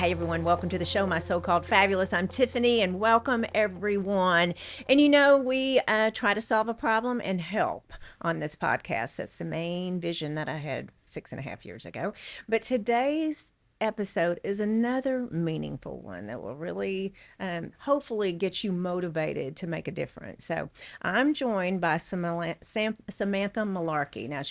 Hey everyone, welcome to the show, My So-Called Fabulous. I'm Tiffany and welcome everyone. And we try to solve a problem and help on this podcast. That's the main vision that I had 6.5 years ago. But today's episode is another meaningful one that will really hopefully get you motivated to make a difference. So I'm joined by Samantha Mullarkey. Now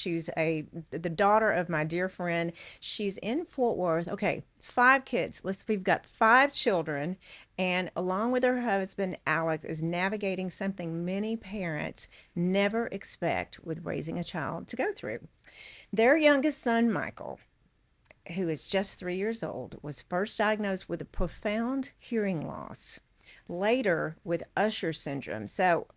the daughter of my dear friend. She's in Fort Worth. Okay, 5 kids. We've got 5 children, and along with her husband Alex is navigating something many parents never expect with raising a child to go through. Their youngest son, Michael, who is just 3 years old, was first diagnosed with a profound hearing loss, later with Usher syndrome. So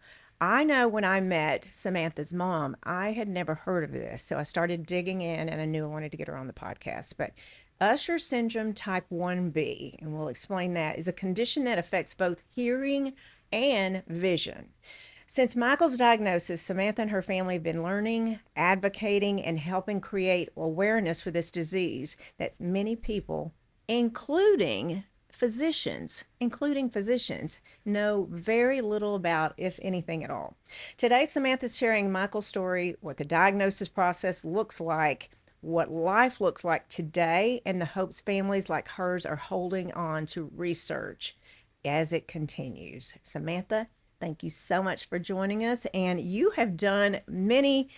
I know when I met Samantha's mom, I had never heard of this. So I started digging in and I knew I wanted to get her on the podcast. But Usher syndrome type 1B, and we'll explain that, is a condition that affects both hearing and vision. Since Michael's diagnosis, Samantha and her family have been learning, advocating, and helping create awareness for this disease that many people, including physicians, know very little about, if anything at all. Today, Samantha's sharing Michael's story, what the diagnosis process looks like, what life looks like today, and the hopes families like hers are holding on to research as it continues. Samantha, thank you so much for joining us. And you have done many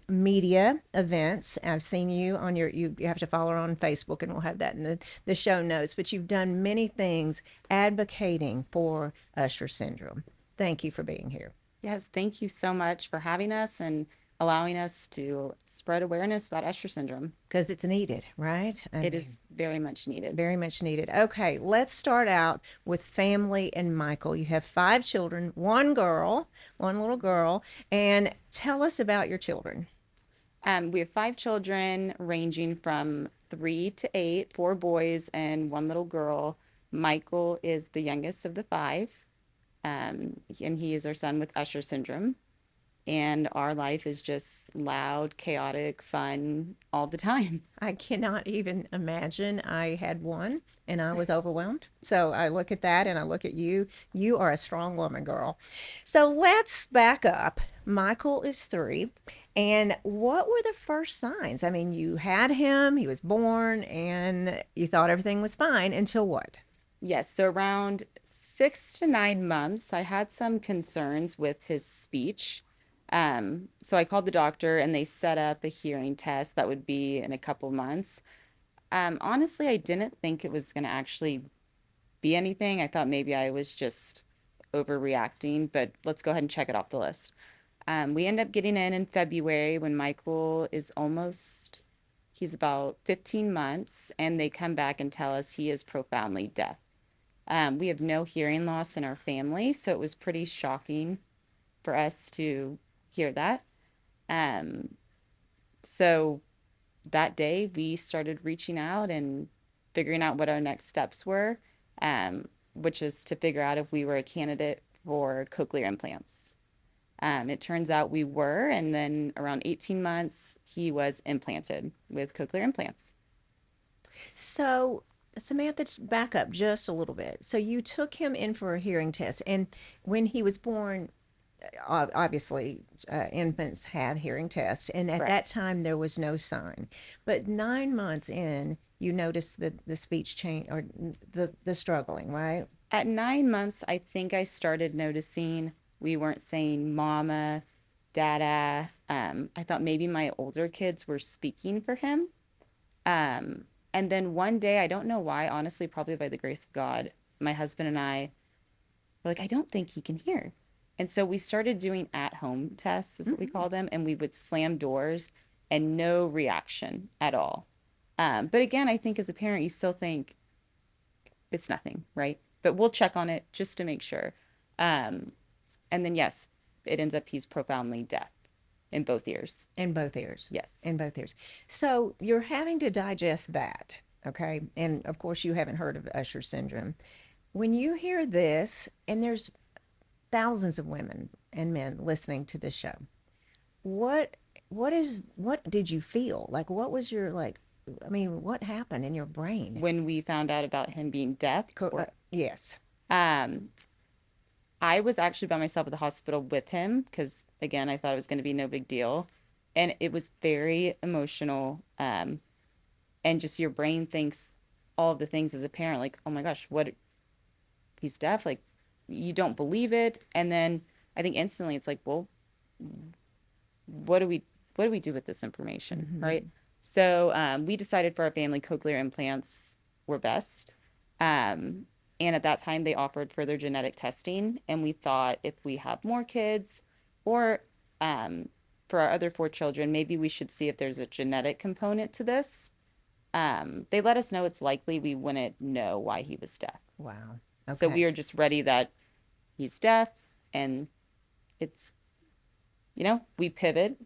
media events. I've seen you on you have to follow her on Facebook, and we'll have that in the show notes. But you've done many things advocating for Usher syndrome. Thank you for being here. Yes, thank you so much for having us and allowing us to spread awareness about Usher syndrome. Because it's needed, right? It is very much needed. Very much needed. Okay, let's start out with family and Michael. You have 5 children, one little girl, and tell us about your children. We have 5 children ranging from 3 to 8, 4 boys and 1 little girl. Michael is the youngest of the 5, and he is our son with Usher syndrome. And our life is just loud, chaotic, fun all the time. I cannot even imagine. I had one and I was overwhelmed. So I look at that and I look at you. You are a strong woman, girl. So let's back up. Michael is 3. And what were the first signs? I mean, you had him, he was born, and you thought everything was fine until what? Yes, so around 6 to 9 months, I had some concerns with his speech. So I called the doctor and they set up a hearing test that would be in a couple months. Honestly, I didn't think it was going to actually be anything. I thought maybe I was just overreacting, but let's go ahead and check it off the list. We end up getting in February when Michael is he's about 15 months, and they come back and tell us he is profoundly deaf. We have no hearing loss in our family, so it was pretty shocking for us to hear that. Um, so that day we started reaching out and figuring out what our next steps were, which is to figure out if we were a candidate for cochlear implants. It turns out we were, and then around 18 months, he was implanted with cochlear implants. So, Samantha, back up just a little bit. So, you took him in for a hearing test, and when he was born, obviously, infants have hearing tests, and at that Correct. time there was no sign. But 9 months in, you noticed the speech change or the struggling, right? At 9 months, I think I started noticing we weren't saying mama, dada. I thought maybe my older kids were speaking for him. Um, and then one day, I don't know why, honestly, probably by the grace of God, my husband and I were like, I don't think he can hear. And so we started doing at home tests, is what we Mm-hmm. call them, and we would slam doors and no reaction at all. But again, I think as a parent, you still think it's nothing, right? But we'll check on it just to make sure. Um, and then, yes, it ends up he's profoundly deaf in both ears. In both ears. Yes. In both ears. So you're having to digest that, okay? And of course, you haven't heard of Usher syndrome. When you hear this, and there's thousands of women and men listening to this show, what what did you feel? Like, what was your like? I mean, what happened in your brain? when we found out about him being deaf, or Yes. um, I was actually by myself at the hospital with him because, again, I thought it was going to be no big deal. And it was very emotional. And just your brain thinks all of the things as a parent, like, oh my gosh, what, he's deaf? Like, you don't believe it. And then I think instantly it's like, well, what do we do with this information, Mm-hmm. right? So we decided for our family cochlear implants were best. Um, and at that time, they offered further genetic testing. And we thought if we have more kids or um, for our other four children, maybe we should see if there's a genetic component to this. They let us know it's likely we wouldn't know why he was deaf. Wow. So we Okay. are just ready that he's deaf and it's, we pivot.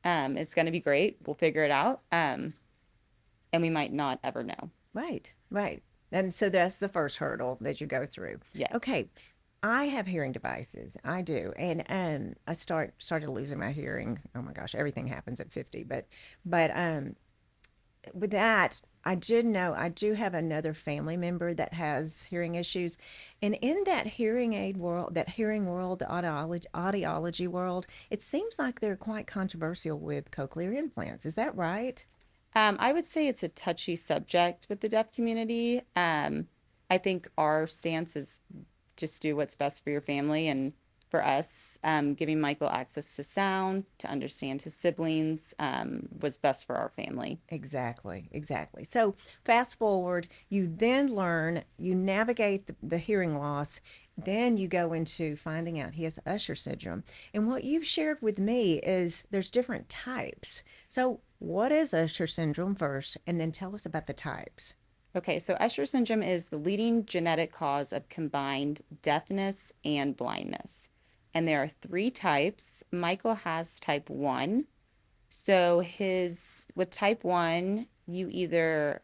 It's going to be great. We'll figure it out. And we might not ever know. Right. Right. And so that's the first hurdle that you go through. Yes. Okay. I have hearing devices. I do. And I started losing my hearing. Oh my gosh, everything happens at 50, but with that, I did know I do have another family member that has hearing issues. And in that hearing aid world, that hearing world, the audiology world, it seems like they're quite controversial with cochlear implants. Is that right? I would say it's a touchy subject with the deaf community. I think our stance is just do what's best for your family. And for us, giving Michael access to sound, to understand his siblings, was best for our family. Exactly, exactly. So fast forward, you then learn, you navigate the hearing loss, then you go into finding out he has Usher syndrome. And what you've shared with me is there's different types. So what is Usher syndrome first, and then tell us about the types. Okay, so Usher syndrome is the leading genetic cause of combined deafness and blindness. And there are three types. Michael has type 1. So his with type 1, you either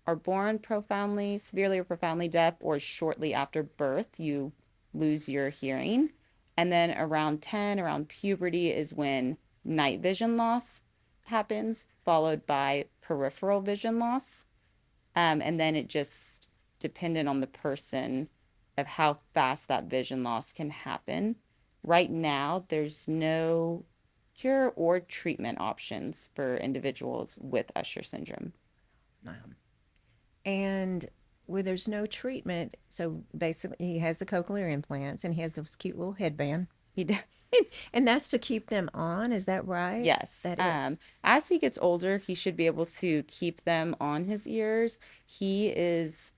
are born profoundly, severely or profoundly deaf, or shortly after birth, you lose your hearing. And then around 10, around puberty, is when night vision loss happens, followed by peripheral vision loss. And then it just dependent on the person of how fast that vision loss can happen. Right now, there's no cure or treatment options for individuals with Usher syndrome. Um, and where there's no treatment, so basically he has the cochlear implants and he has this cute little headband. He does. And that's to keep them on, is that right? Yes. That it. As he gets older, he should be able to keep them on his ears. He is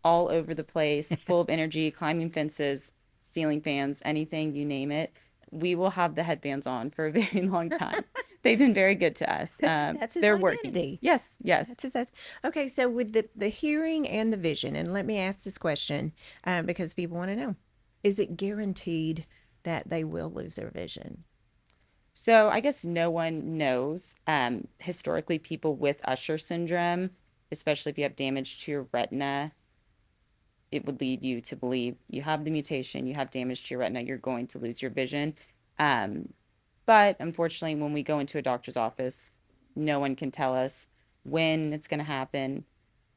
all over the place, full of energy, climbing fences, ceiling fans, anything, you name it. We will have the headbands on for a very long time. They've been very good to us. That's his They're working. identity. Yes, yes. That's okay. So with the hearing and the vision, and let me ask this question because people want to know: is it guaranteed that they will lose their vision? So I guess no one knows. Historically, people with Usher syndrome, especially if you have damage to your retina, it would lead you to believe you have the mutation, you have damage to your retina, you're going to lose your vision. Um, but unfortunately, when we go into a doctor's office, no one can tell us when it's going to happen,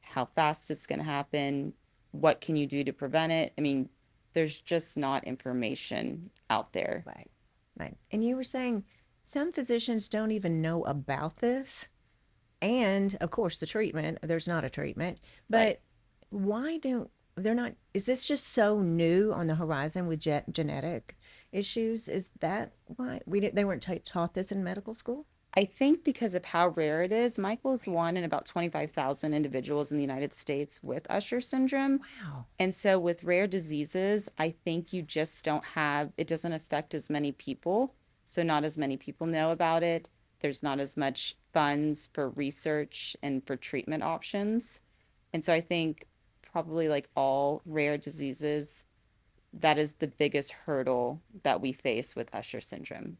how fast it's going to happen, what can you do to prevent it. I mean, there's just not information out there. Right, right. And you were saying some physicians don't even know about this, and of course the treatment. There's not a treatment, Right. but why don't they're not? Is this just so new on the horizon with genetic issues? Is that why they weren't taught this in medical school? I think because of how rare it is, Michael's one in about 25,000 individuals in the United States with Usher syndrome. Wow. And so with rare diseases, I think you just don't have, it doesn't affect as many people. So not as many people know about it. There's not as much funds for research and for treatment options. And so I think probably like all rare diseases, that is the biggest hurdle that we face with Usher syndrome.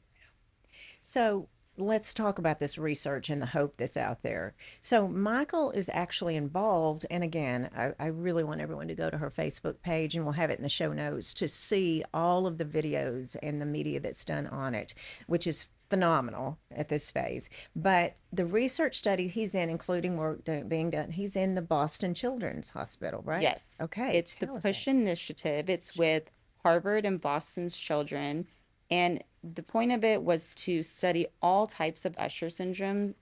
So let's talk about this research and the hope that's out there. So Michael is actually involved, and again, I really want everyone to go to her Facebook page, and we'll have it in the show notes to see all of the videos and the media that's done on it, which is phenomenal at this phase. But the research study he's in, including being done, he's in the Boston Children's Hospital, right? Yes, Okay, it's the tell us that. Push Initiative. It's with Harvard and Boston's children. And the point of it was to study all types of Usher syndrome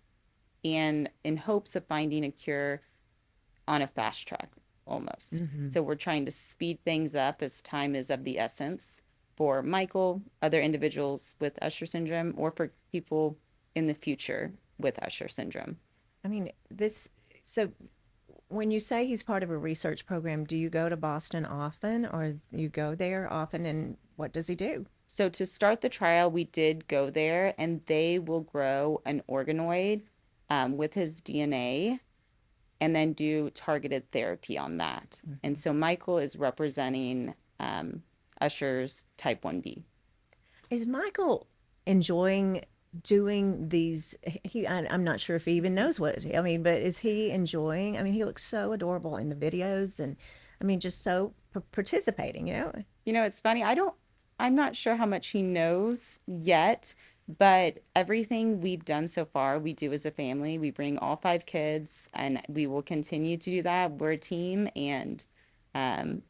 and in hopes of finding a cure on a fast track almost. Hmm. So we're trying to speed things up as time is of the essence for Michael, other individuals with Usher syndrome, or for people in the future with Usher syndrome. I mean, so when you say he's part of a research program, do you go to Boston often or you go there often and what does he do? So to start the trial, we did go there, and they will grow an organoid with his DNA and then do targeted therapy on that. And Mhm. so Michael is representing Usher's type 1B. Is Michael enjoying doing these? I'm not sure if he even knows what, I mean, but is he enjoying? I mean, he looks so adorable in the videos and I mean, just so participating, you know? You know, it's funny. I'm not sure how much he knows yet, but everything we've done so far, we do as a family. We bring all five kids, and we will continue to do that. We're a team, and um,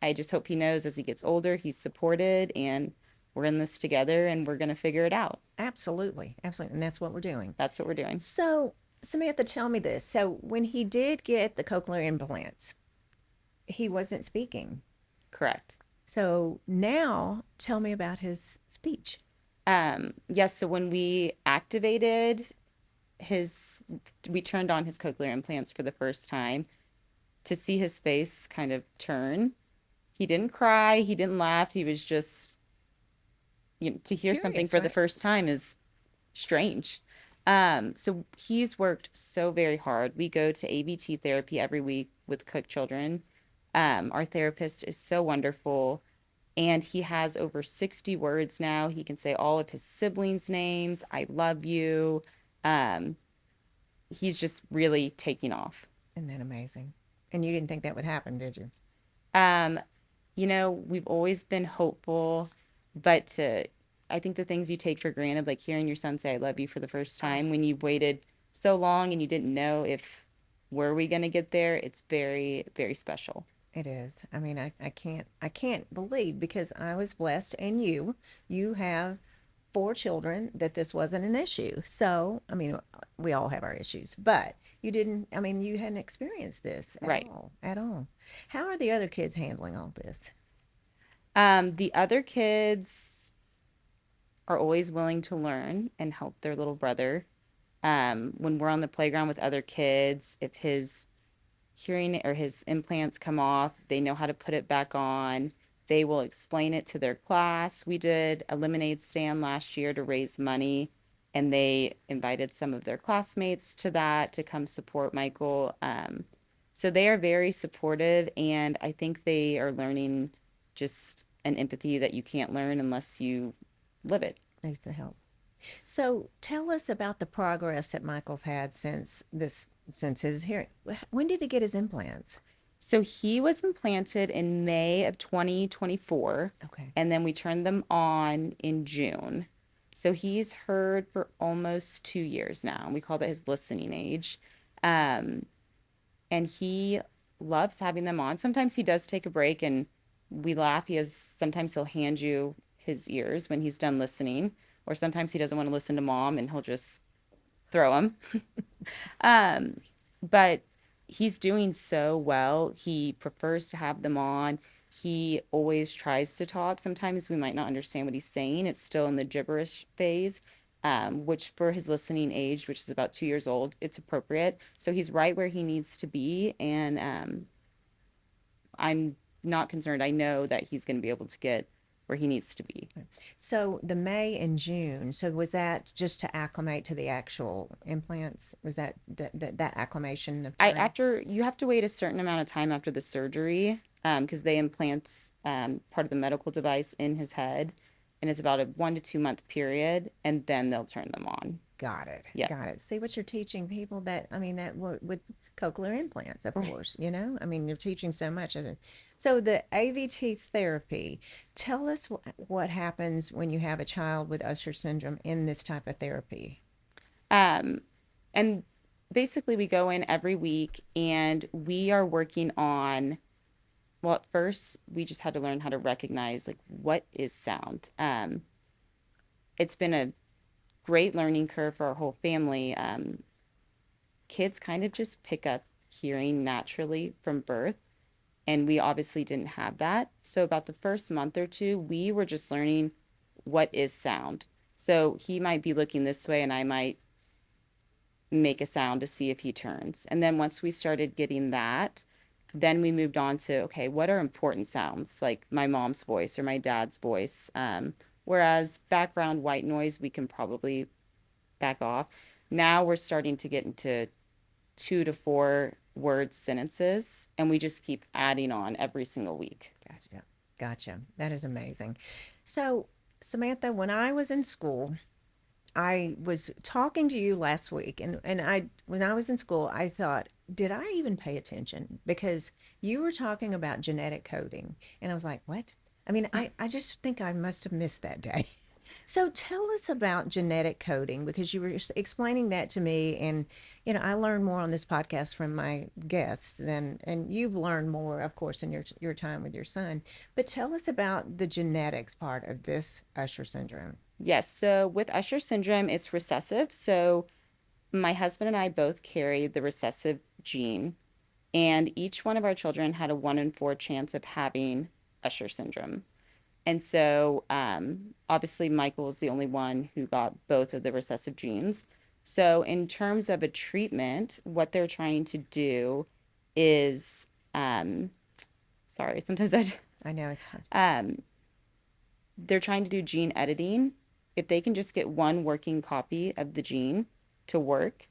I just hope he knows as he gets older, he's supported, and we're in this together, and we're going to figure it out. Absolutely. Absolutely. And that's what we're doing. That's what we're doing. So, Samantha, tell me this. So, when he did get the cochlear implants, he wasn't speaking. Correct. So, now tell me about his speech. Yes, so when we activated his, we turned on his cochlear implants for the first time to see his face kind of turn. He didn't cry, he didn't laugh, he was just, you know, to hear something Curious, for the right? first time is strange. So he's worked so very hard. We go to ABT therapy every week with Cook Children. Our therapist is so wonderful, and he has over 60 words now. He can say all of his siblings' names. I love you. Um, he's just really taking off. Isn't that amazing? And you didn't think that would happen, did you? Um, you know, we've always been hopeful, but I think the things you take for granted, like hearing your son say, I love you for the first Oh, time when you've waited so long and you didn't know if were we going to get there, it's very, very special. it is. I mean, I can't believe because I was blessed and you have four children that this wasn't an issue. So, I mean, we all have our issues, but you didn't, I mean, you hadn't experienced this at Right. all, at all. How are the other kids handling all this? The other kids are always willing to learn and help their little brother. When we're on the playground with other kids, if his hearing or his implants come off, they know how to put it back on. They will explain it to their class. We did a lemonade stand last year to raise money, and they invited some of their classmates to that to come support Michael. So they are very supportive, and I think they are learning just an empathy that you can't learn unless you live it. Needs to help. So, tell us about the progress that Michael's had since his hearing. When did he get his implants? So he was implanted in May of 2024, Okay. and then we turned them on in June. So he's heard for almost 2 years now. We call that his listening age. Um, and he loves having them on. Sometimes he does take a break and we laugh. Sometimes he'll hand you his ears when he's done listening, or sometimes he doesn't want to listen to mom and he'll just throw them. Um, but he's doing so well. He prefers to have them on. He always tries to talk. Sometimes we might not understand what he's saying. It's still in the gibberish phase, which for his listening age, which is about 2 years old, it's appropriate. So he's right where he needs to be. And I'm not concerned. I know that he's going to be able to get where he needs to be. So the May and June, so was that just to acclimate to the actual implants? Was that acclimation of I time? after you have to wait a certain amount of time after the surgery, because they implant part of the medical device in his head, and it's about a 1 to 2 month period, and then they'll turn them on. Got it. Got Yes. it. See what you're teaching people that, I mean, with cochlear implants, of course, you know, I mean, you're teaching so much of it. So the AVT therapy, tell us what happens when you have a child with Usher syndrome in this type of therapy. Um, and basically, we go in every week and we are working on, well, at first, we just had to learn how to recognize like what is sound. It's been a great learning curve for our whole family. Kids kind of just pick up hearing naturally from birth, and we obviously didn't have that. So, about the first month or two, we were just learning what is sound. So, he might be looking this way, and I might make a sound to see if he turns. And then once we started getting that, then we moved on to okay, what are important sounds like my mom's voice or my dad's voice? Whereas background white noise, we can probably back off. Now we're starting to get into 2 to 4 word sentences, and we just keep adding on every single week. Gotcha. Gotcha. That is amazing. So, Samantha, when I was in school, I was talking to you last week, and I when I was in school, I thought, did I even pay attention? Because you were talking about genetic coding, and I was like, what? I mean, I just think I must have missed that day. So tell us about genetic coding because you were explaining that to me, and you know, I learn more on this podcast from my guests than, and you've learned more, of course, in your time with your son. But tell us about the genetics part of this Usher syndrome. Yes, so with Usher syndrome, it's recessive. So my husband and I both carry the recessive gene, and each one of our children had a 1 in 4 chance of having Usher syndrome. And so, obviously, Michael is the only one who got both of the recessive genes. So, in terms of a treatment, what they're trying to do is, sorry, sometimes I know it's hard. um, they're trying to do gene editing. If they can just get one working copy of the gene to work,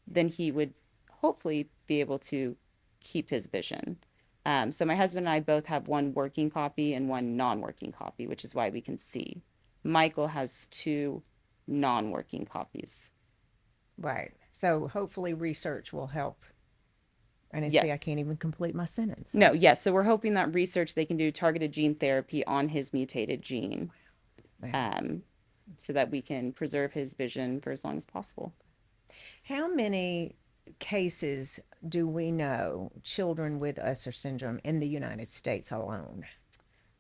then he would hopefully be able to keep his vision. So my husband and I both have one working copy and one non-working copy, which is why we can see. Michael has two non-working copies. Right. So hopefully research will help. And I see I Yes. can't even complete my sentence. No, yes. So we're hoping that research they can do targeted gene therapy on his mutated gene, Wow. um, so that we can preserve his vision for as long as possible. How many cases do we know children with Usher syndrome in the United States alone?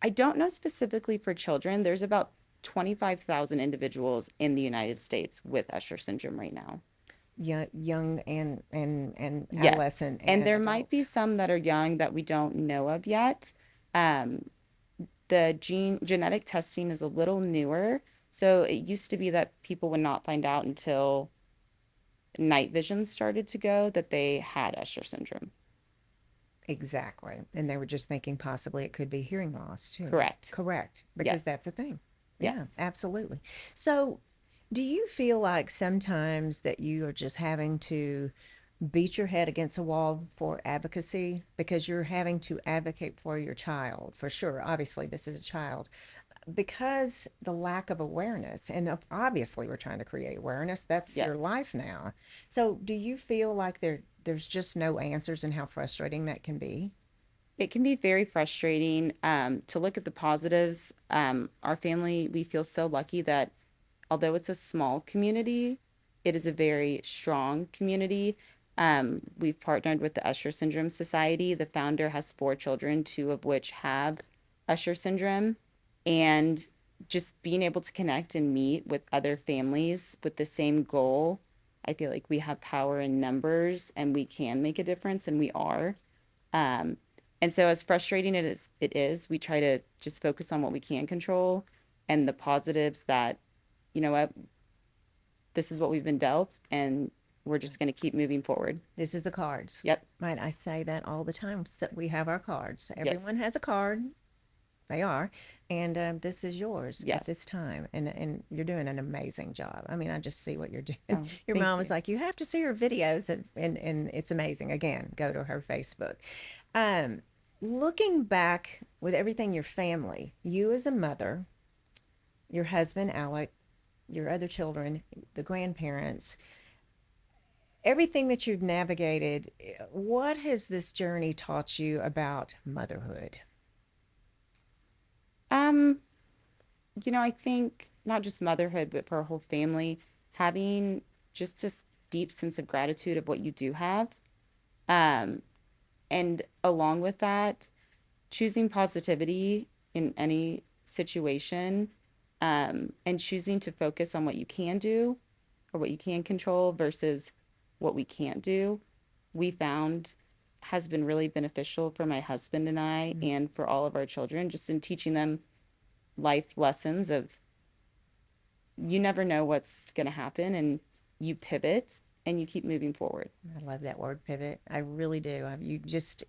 I don't know specifically for children. There's about 25,000 individuals in the United States with Usher syndrome right now. Young and Yes. adolescent And and there might be adults. some that are young that we don't know of yet. Um, the genetic testing is a little newer. So it used to be that people would not find out until night vision started to go that they had Usher syndrome. Exactly. And they were just thinking possibly it could be hearing loss too. Correct. Correct. Because Yes. that's a thing. Yes. Yeah, absolutely. So, do you feel like sometimes that you are just having to beat your head against a wall for advocacy because you're having to advocate for your child? For sure. Obviously, this is a child. Because the lack of awareness, and obviously we're trying to create awareness, that's your Yes. life now. So, do you feel like there's just no answers and how frustrating that can be? It can be very frustrating to look at the positives. Our family, we feel so lucky that although it's a small community, it is a very strong community. We've partnered with the Usher Syndrome Society. The founder has 4 children, two of which have Usher syndrome. And just being able to connect and meet with other families with the same goal, I feel like we have power in numbers and we can make a difference, and we are. Um, and so, as frustrating it is, we try to just focus on what we can control and the positives that, you know what, this is what we've been dealt, and we're just going to keep moving forward. This is the cards. Yep. Right. I say that all the time. So we have our cards. Yes. Everyone has a card. They are. And this is yours at Yes. this time. And you're doing an amazing job. I mean, I just see what you're doing. Oh, Your thank mom was you. like, you have to see her videos. And it's amazing. Again, go to her Facebook. Um, Looking back with everything your family, you as a mother, your husband, Alec, your other children, the grandparents, everything that you've navigated, what has this journey taught you about motherhood? Um, I think not just motherhood, but for a whole family, having just this deep sense of gratitude of what you do have. Um, and along with that, choosing positivity in any situation, and choosing to focus on what you can do or what you can control versus what we can't do, we found has been really beneficial for my husband and I Mm. and for all of our children, just in teaching them life lessons of you never know what's going to happen and you pivot and you keep moving forward. I love that word pivot. I really do. You just,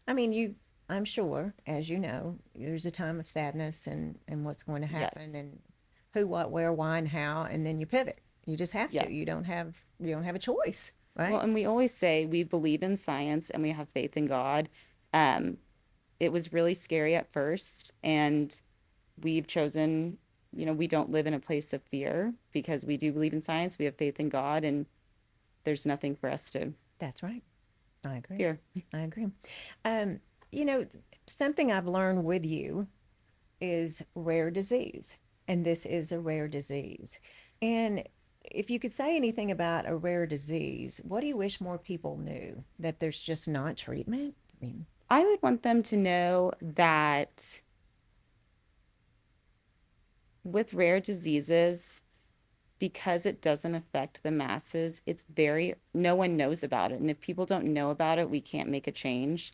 I mean, I'm sure, as you know, there's a time of sadness and what's going to Yes. happen and who, what, where, why, and how, and then you pivot. You just have to. Yes. You don't have a choice, Well, right? and we always say we believe in science and we have faith in God. Um, it was really scary at first, and we've chosen, we don't live in a place of fear because we do believe in science, we have faith in God, and there's nothing for us to That's right. I agree. fear. I agree. Um, you know, something I've learned with you is rare disease, and this is a rare disease. And if you could say anything about a rare disease, what do you wish more people knew? That there's just not treatment? I mean, I would want them to know that with rare diseases, because it doesn't affect the masses, no one knows about it. And if people don't know about it, we can't make a change.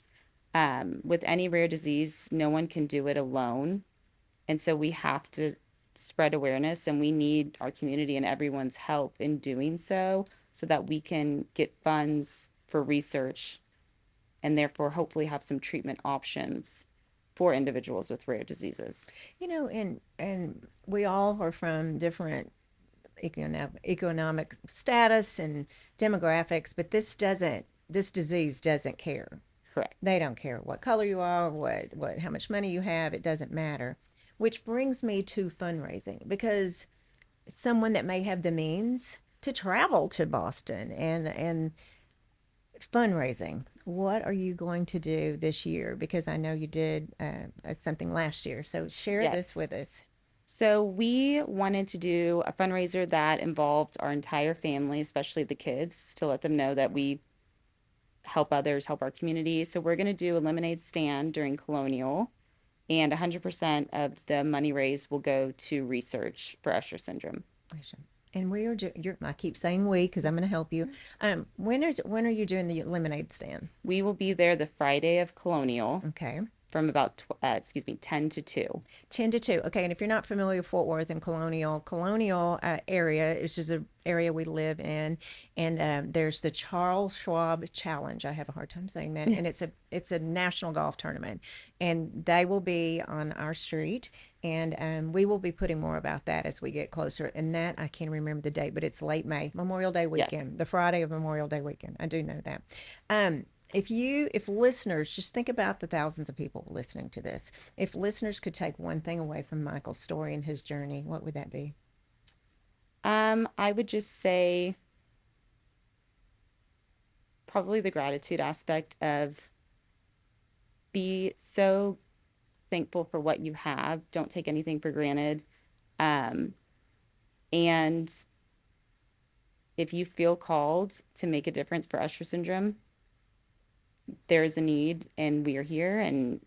With any rare disease, no one can do it alone. And so we have to spread awareness, and we need our community and everyone's help in doing so, so that we can get funds for research and therefore hopefully have some treatment options for individuals with rare diseases. and we all are from different economic status and demographics, but this disease doesn't care. Correct. They don't care what color you are, what how much money you have, it doesn't matter. Which brings me to fundraising, because someone that may have the means to travel to Boston and fundraising. What are you going to do this year? Because I know you did something last year. So share this Yes. with us. So we wanted to do a fundraiser that involved our entire family, especially the kids, to let them know that we help others, help our community. So we're going to do a lemonade stand during Colonial, and 100% of the money raised will go to research for Usher syndrome. And we are I keep saying we because I'm going to help you. When are you doing the lemonade stand? We will be there the Friday of Colonial Okay. from about 10 to 2. 10 to 2. Okay. And if you're not familiar with Fort Worth and Colonial area is just an area we live in. And there's the Charles Schwab Challenge. I have a hard time saying that. And it's a national golf tournament. And they will be on our street. And we will be putting more about that as we get closer. And that, I can't remember the date, but it's late May, Memorial Day Yes. weekend, the Friday of Memorial Day weekend. I do know that. If listeners, just think about the thousands of people listening to this. If listeners could take one thing away from Michael's story and his journey, what would that be? I would just say probably the gratitude aspect of be so thankful for what you have. Don't take anything for granted. Um, and if you feel called to make a difference for Usher syndrome, there is a need, and we are here, and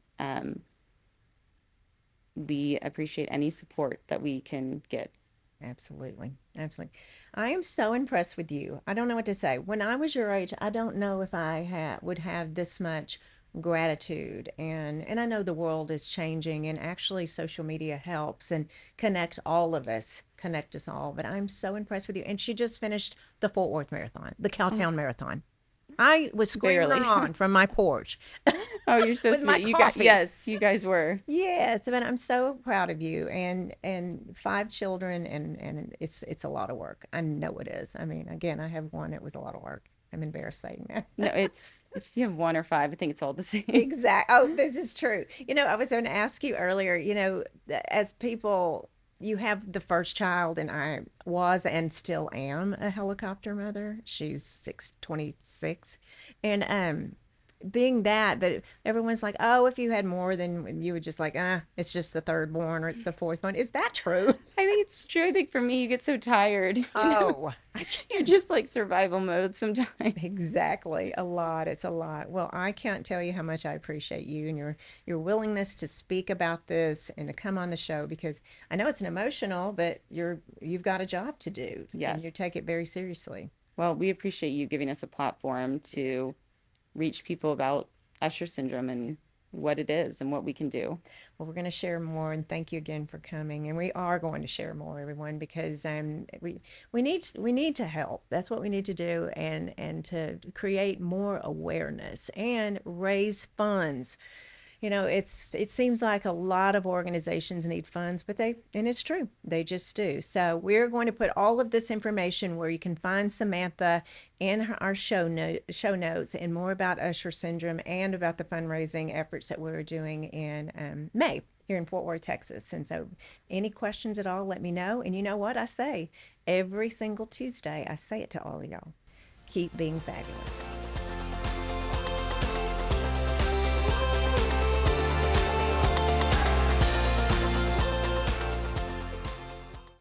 we appreciate any support that we can get. Absolutely. Absolutely. I am so impressed with you. I don't know what to say. When I was your age, I don't know if would have this much gratitude, and I know the world is changing, and actually social media helps and connect us all, but I'm so impressed with you. And she just finished the Fort Worth Marathon, the Oh, Cowtown Marathon. I was screaming her barely. on from my porch Oh, you're so with my sweet. coffee. Yes, you guys were. Yes, but I'm so proud of you, and 5 children, and it's a lot of work. I know it is. I mean, again, I have one. It was a lot of work. I'm embarrassed saying No, that. it's if you have one or five, I think it's all the same. Exact. Oh, this is true. I was going to ask you earlier. As people you have the first child, and I was and still am a helicopter mother. She's 26, and being that, but everyone's like, oh, if you had more, then you would just like, it's just the third born or it's the fourth one. Is that true? I think it's true. I think for me, you get so tired, Oh, I you're can't. just like survival mode sometimes. Exactly. A lot. It's a lot. Well, I can't tell you how much I appreciate you and your willingness to speak about this and to come on the show, because I know it's an emotional, but you've got a job to do and Yes. you take it very seriously. Well, we appreciate you giving us a platform to reach people about Usher syndrome and what it is and what we can do. Well, we're going to share more, and thank you again for coming. And we are going to share more, everyone, because we need to help. That's what we need to do, and to create more awareness and raise funds. It seems like a lot of organizations need funds, but and it's true, they just do. So we're going to put all of this information where you can find Samantha in our show notes, and more about Usher syndrome and about the fundraising efforts that we're doing in May here in Fort Worth, Texas. And so, any questions at all, let me know. And you know what I say every single Tuesday? I say it to all of y'all: keep being fabulous.